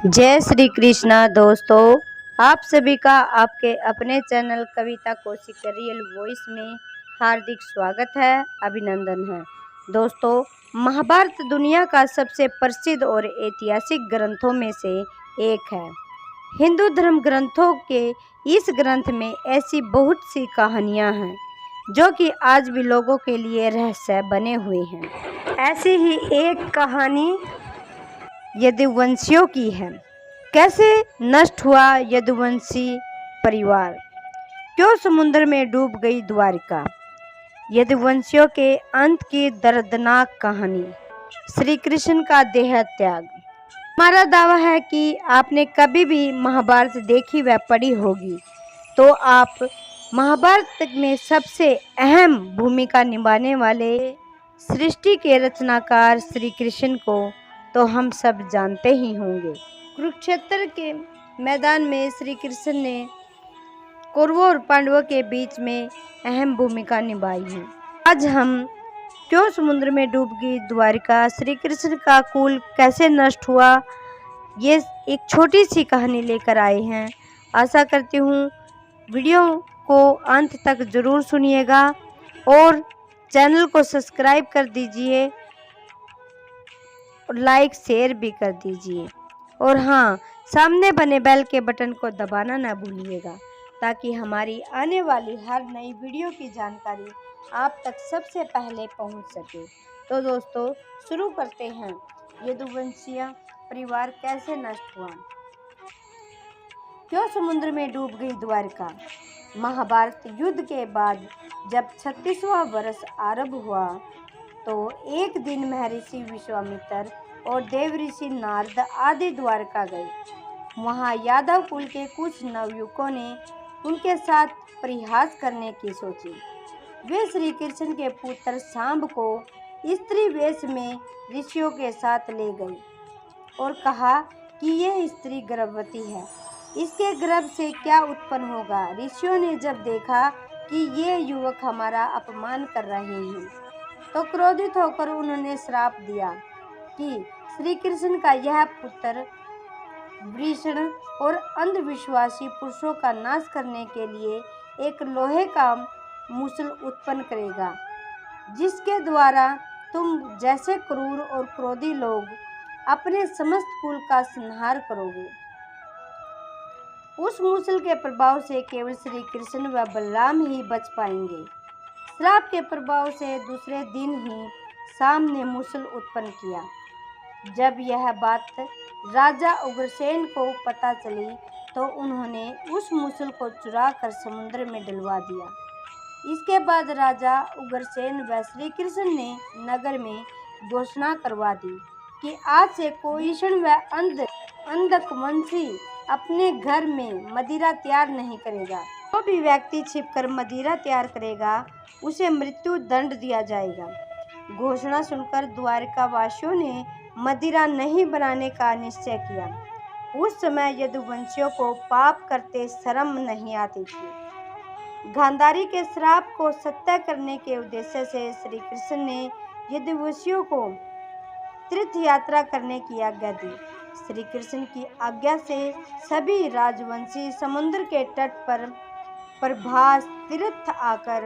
जय श्री कृष्णा दोस्तों, आप सभी का आपके अपने चैनल कविता कौशिक रियल वॉइस में हार्दिक स्वागत है, अभिनंदन है। दोस्तों, महाभारत दुनिया का सबसे प्रसिद्ध और ऐतिहासिक ग्रंथों में से एक है। हिंदू धर्म ग्रंथों के इस ग्रंथ में ऐसी बहुत सी कहानियां हैं जो कि आज भी लोगों के लिए रहस्य बने हुए हैं। ऐसी ही एक कहानी यदुवंशियों की है। कैसे नष्ट हुआ यदुवंशी परिवार, क्यों समुद्र में डूब गई द्वारिका। यदुवंशियों के अंत की दर्दनाक कहानी, श्री कृष्ण का देह त्याग। हमारा दावा है कि आपने कभी भी महाभारत देखी व पढ़ी होगी, तो आप महाभारत में सबसे अहम भूमिका निभाने वाले सृष्टि के रचनाकार श्री कृष्ण को तो हम सब जानते ही होंगे। कुरुक्षेत्र के मैदान में श्री कृष्ण ने कौरवों और पांडवों के बीच में अहम भूमिका निभाई है। आज हम क्यों समुद्र में डूब गई द्वारिका, श्री कृष्ण का कुल कैसे नष्ट हुआ, ये एक छोटी सी कहानी लेकर आए हैं। आशा करती हूँ वीडियो को अंत तक जरूर सुनिएगा और चैनल को सब्सक्राइब कर दीजिए और लाइक शेयर भी कर दीजिए। और हाँ, सामने बने बेल के बटन को दबाना ना भूलिएगा, ताकि हमारी आने वाली हर नई वीडियो की जानकारी आप तक सबसे पहले पहुंच सके। तो दोस्तों, शुरू करते हैं। यदुवंशीय परिवार कैसे नष्ट हुआ, क्यों समुद्र में डूब गई द्वारिका। महाभारत युद्ध के बाद जब 36वां वर्ष आरंभ हुआ, तो एक दिन महर्षि विश्वामित्र और देव ऋषि नारद आदि द्वारका गए। वहां यादव कुल के कुछ नवयुवकों ने उनके साथ परिहास करने की सोची। वे श्री कृष्ण के पुत्र सांब को स्त्री वेश में ऋषियों के साथ ले गए और कहा कि यह स्त्री गर्भवती है, इसके गर्भ से क्या उत्पन्न होगा। ऋषियों ने जब देखा कि ये युवक हमारा अपमान कर रहे हैं, तो क्रोधित होकर उन्होंने श्राप दिया कि श्री कृष्ण का यह पुत्र वृषण और अंधविश्वासी पुरुषों का नाश करने के लिए एक लोहे का मूसल उत्पन्न करेगा, जिसके द्वारा तुम जैसे क्रूर और क्रोधी लोग अपने समस्त कुल का संहार करोगे। उस मूसल के प्रभाव से केवल श्री कृष्ण व बलराम ही बच पाएंगे। श्राप के प्रभाव से दूसरे दिन ही सांब ने मूसल उत्पन्न किया। जब यह बात राजा उग्रसेन को पता चली, तो उन्होंने उस मूसल को चुरा कर समुद्र में डलवा दिया। इसके बाद राजा उग्रसेन व श्री कृष्ण ने नगर में घोषणा करवा दी कि आज से कोई क्षण व अंधकवंशी अपने घर में मदिरा तैयार नहीं करेगा। जो भी व्यक्ति छिपकर मदिरा तैयार करेगा, उसे मृत्यु दंड दिया जाएगा। घोषणा सुनकर द्वारका वासियों ने मदिरा नहीं बनाने का निश्चय किया। उस समय यदुवंशियों को पाप करते शर्म नहीं आती थी। गांधारी के श्राप को सत्य करने के उद्देश्य से श्री कृष्ण ने यदुवंशियों को तीर्थ यात्रा करने की आज्ञा दी। श्री कृष्ण की आज्ञा से सभी राजवंशी समुद्र के तट पर प्रभास तीर्थ आकर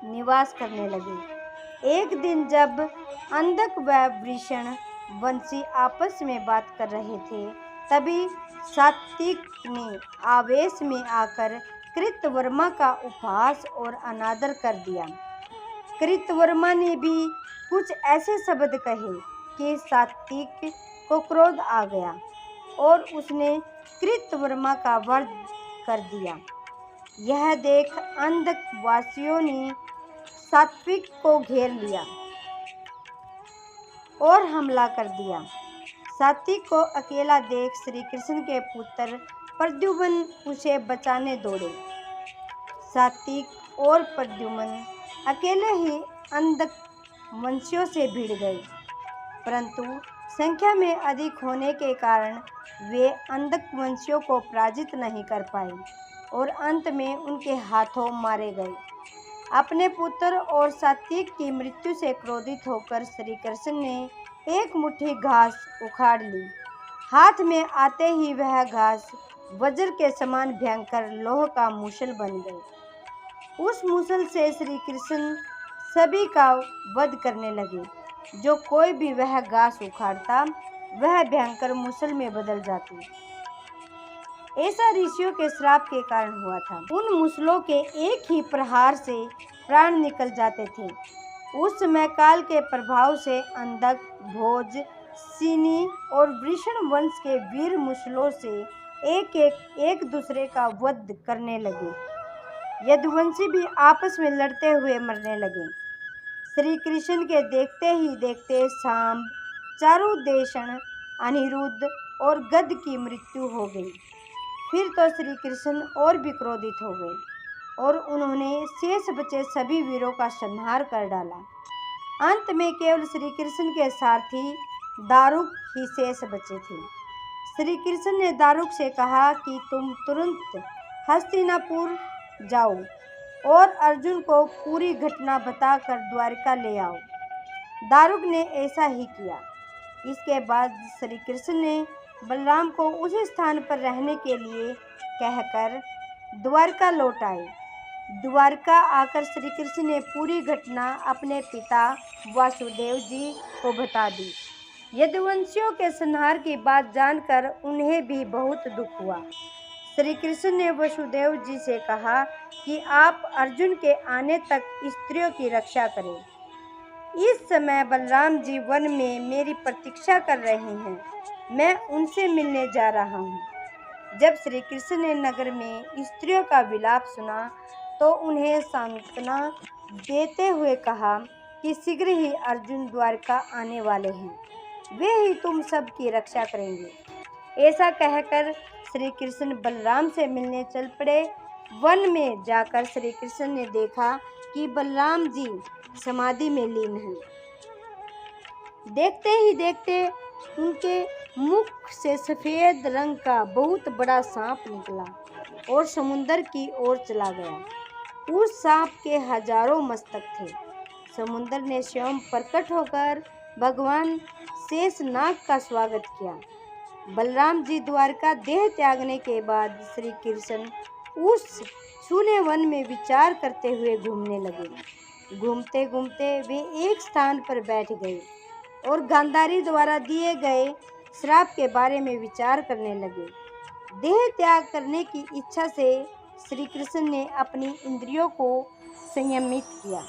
निवास करने लगे। एक दिन जब अंधक व वृषण वंशी आपस में बात कर रहे थे, तभी सात्विक ने आवेश में आकर कृतवर्मा का उपहास और अनादर कर दिया। कृतवर्मा ने भी कुछ ऐसे शब्द कहे कि सात्विक को क्रोध आ गया और उसने कृतवर्मा का वध कर दिया। यह देख अंधक वासियों ने सात्विक को घेर लिया और हमला कर दिया। सात्विक को अकेला देख श्री कृष्ण के पुत्र प्रद्युम्न उसे बचाने दौड़े। सात्विक और प्रद्युम्न अकेले ही अंधक वंशियों से भिड़ गए, परंतु संख्या में अधिक होने के कारण वे अंधक वंशियों को पराजित नहीं कर पाए और अंत में उनके हाथों मारे गए। अपने पुत्र और सात्विक की मृत्यु से क्रोधित होकर श्री कृष्ण ने एक मुट्ठी घास उखाड़ ली। हाथ में आते ही वह घास वज्र के समान भयंकर लोह का मूसल बन गई। उस मूसल से श्री कृष्ण सभी का वध करने लगे। जो कोई भी वह घास उखाड़ता वह भयंकर मूसल में बदल जाती। ऐसा ऋषियों के श्राप के कारण हुआ था। उन मूसलों के एक ही प्रहार से प्राण निकल जाते थे। उस समय काल के प्रभाव से अंधक, भोज, सिनी और वृषण वंश के वीर मूसलों से एक दूसरे का वध करने लगे। यदुवंशी भी आपस में लड़ते हुए मरने लगे। श्री कृष्ण के देखते ही देखते सांब, चारुदेशन, अनिरुद्ध और गद की मृत्यु हो गई। फिर तो श्री कृष्ण और भी क्रोधित हो गए और उन्होंने शेष बचे सभी वीरों का संहार कर डाला। अंत में केवल श्री कृष्ण के सारथी दारुक ही शेष बचे थे। श्री कृष्ण ने दारुक से कहा कि तुम तुरंत हस्तिनापुर जाओ और अर्जुन को पूरी घटना बताकर द्वारका ले आओ। दारुक ने ऐसा ही किया। इसके बाद श्री कृष्ण ने बलराम को उसी स्थान पर रहने के लिए कहकर द्वारका लौट आए। द्वारका आकर श्री कृष्ण ने पूरी घटना अपने पिता वासुदेव जी को बता दी। यदुवंशियों के संहार की बात जानकर उन्हें भी बहुत दुख हुआ। श्री कृष्ण ने वसुदेव जी से कहा कि आप अर्जुन के आने तक स्त्रियों की रक्षा करें। इस समय बलराम जी वन में मेरी प्रतीक्षा कर रहे हैं। मैं उनसे मिलने जा रहा हूँ। जब श्री कृष्ण ने नगर में स्त्रियों का विलाप सुना तो उन्हें सांत्वना देते हुए कहा कि शीघ्र ही अर्जुन द्वारका आने वाले हैं। वे ही तुम सब की रक्षा करेंगे। ऐसा कहकर श्री कृष्ण बलराम से मिलने चल पड़े। वन में जाकर श्री कृष्ण ने देखा कि बलराम जी समाधि में लीन हैं। देखते ही देखते उनके मुख से सफेद रंग का बहुत बड़ा सांप निकला और समुद्र की ओर चला गया। उस सांप के हजारों मस्तक थे। समुद्र ने स्वयं प्रकट होकर भगवान शेषनाग का स्वागत किया। बलराम जी द्वारका देह त्यागने के बाद श्री कृष्ण उस सूने वन में विचार करते हुए घूमने लगे। घूमते घूमते वे एक स्थान पर बैठ गए और गांधारी द्वारा दिए गए श्राप के बारे में विचार करने लगे। देह त्याग करने की इच्छा से श्री कृष्ण ने अपनी इंद्रियों को संयमित किया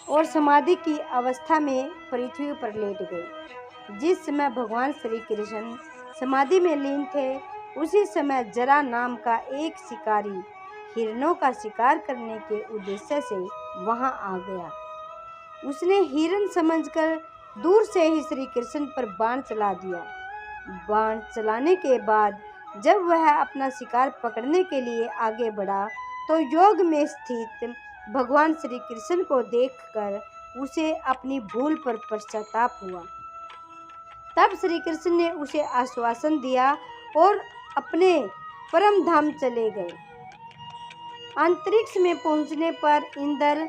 और समाधि की अवस्था में पृथ्वी पर लेट गए। जिस समय भगवान श्री कृष्ण समाधि में लीन थे उसी समय जरा नाम का एक शिकारी हिरणों का शिकार करने के उद्देश्य से वहां आ गया। उसने हिरण समझकर दूर से ही श्री कृष्ण पर बाण चला दिया। बाण चलाने के बाद जब वह अपना शिकार पकड़ने के लिए आगे बढ़ा तो योग में स्थित भगवान श्री कृष्ण को देखकर उसे अपनी भूल पर पश्चाताप हुआ। तब श्री कृष्ण ने उसे आश्वासन दिया और अपने परम धाम चले गए। अंतरिक्ष में पहुंचने पर इंद्र,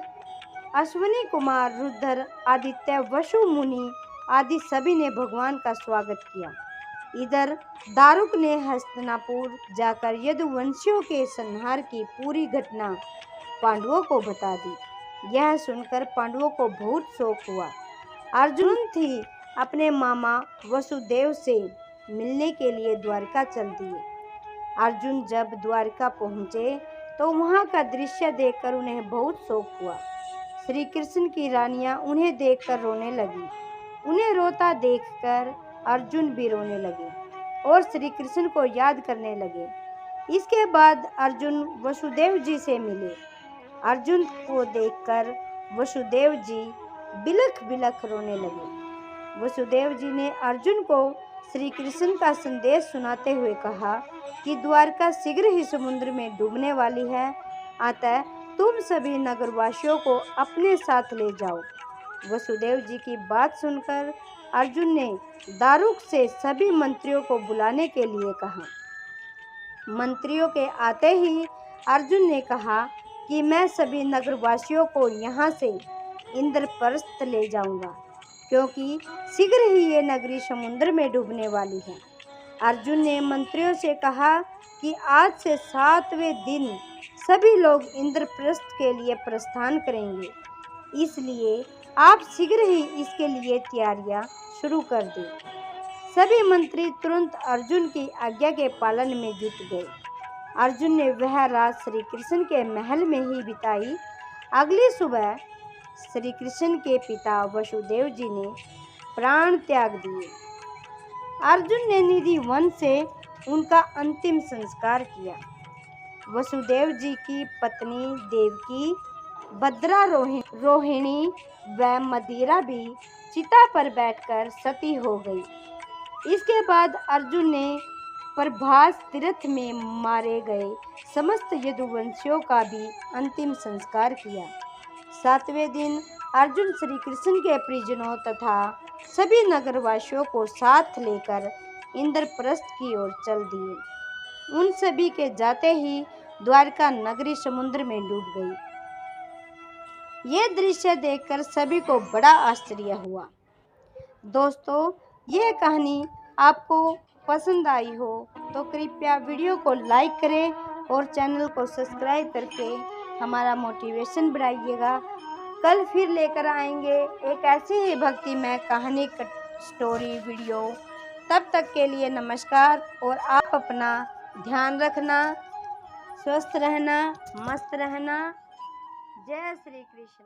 अश्विनी कुमार, रुद्र, आदित्य, वसु मुनि आदि सभी ने भगवान का स्वागत किया। इधर दारुक ने हस्तिनापुर जाकर यदुवंशियों के संहार की पूरी घटना पांडवों को बता दी। यह सुनकर पांडवों को बहुत शोक हुआ। अर्जुन थी अपने मामा वसुदेव से मिलने के लिए द्वारका चल दिए। अर्जुन जब द्वारका पहुँचे तो वहाँ का दृश्य देखकर उन्हें बहुत शोक हुआ। श्री कृष्ण की रानियां उन्हें देखकर रोने लगी। उन्हें रोता देखकर अर्जुन भी रोने लगे और श्री कृष्ण को याद करने लगे। इसके बाद अर्जुन वसुदेव जी से मिले। अर्जुन को देखकर वसुदेव जी बिलख बिलख रोने लगे। वसुदेव जी ने अर्जुन को श्री कृष्ण का संदेश सुनाते हुए कहा कि द्वारका शीघ्र ही समुद्र में डूबने वाली है, अतः तुम सभी नगरवासियों को अपने साथ ले जाओ। वसुदेव जी की बात सुनकर अर्जुन ने दारुक से सभी मंत्रियों को बुलाने के लिए कहा। मंत्रियों के आते ही अर्जुन ने कहा कि मैं सभी नगरवासियों को यहाँ से इंद्रप्रस्थ ले जाऊंगा, क्योंकि शीघ्र ही ये नगरी समुद्र में डूबने वाली है। अर्जुन ने मंत्रियों से कहा कि आज से 7वें दिन सभी लोग इंद्रप्रस्थ के लिए प्रस्थान करेंगे, इसलिए आप शीघ्र ही इसके लिए तैयारियां शुरू कर दें। सभी मंत्री तुरंत अर्जुन की आज्ञा के पालन में जुट गए। अर्जुन ने वह रात श्री कृष्ण के महल में ही बिताई। अगली सुबह श्री कृष्ण के पिता वसुदेव जी ने प्राण त्याग दिए। अर्जुन ने निधि वन से उनका अंतिम संस्कार किया। वसुदेव जी की पत्नी देवकी, भद्रा, रोहिणी व मदिरा भी चिता पर बैठकर सती हो गई। इसके बाद अर्जुन ने प्रभास तीर्थ में मारे गए समस्त यदुवंशियों का भी अंतिम संस्कार किया। 7वें दिन अर्जुन श्री कृष्ण के परिजनों तथा सभी नगरवासियों को साथ लेकर इंद्रप्रस्थ की ओर चल दिए। उन सभी के जाते ही द्वारका नगरी समुद्र में डूब गई। ये दृश्य देखकर सभी को बड़ा आश्चर्य हुआ। दोस्तों, यह कहानी आपको पसंद आई हो तो कृपया वीडियो को लाइक करें और चैनल को सब्सक्राइब करके हमारा मोटिवेशन बढ़ाइएगा। कल फिर लेकर आएंगे एक ऐसी ही भक्तिमय कहानी स्टोरी वीडियो। तब तक के लिए नमस्कार, और आप अपना ध्यान रखना, स्वस्थ रहना, मस्त रहना। जय श्री कृष्ण।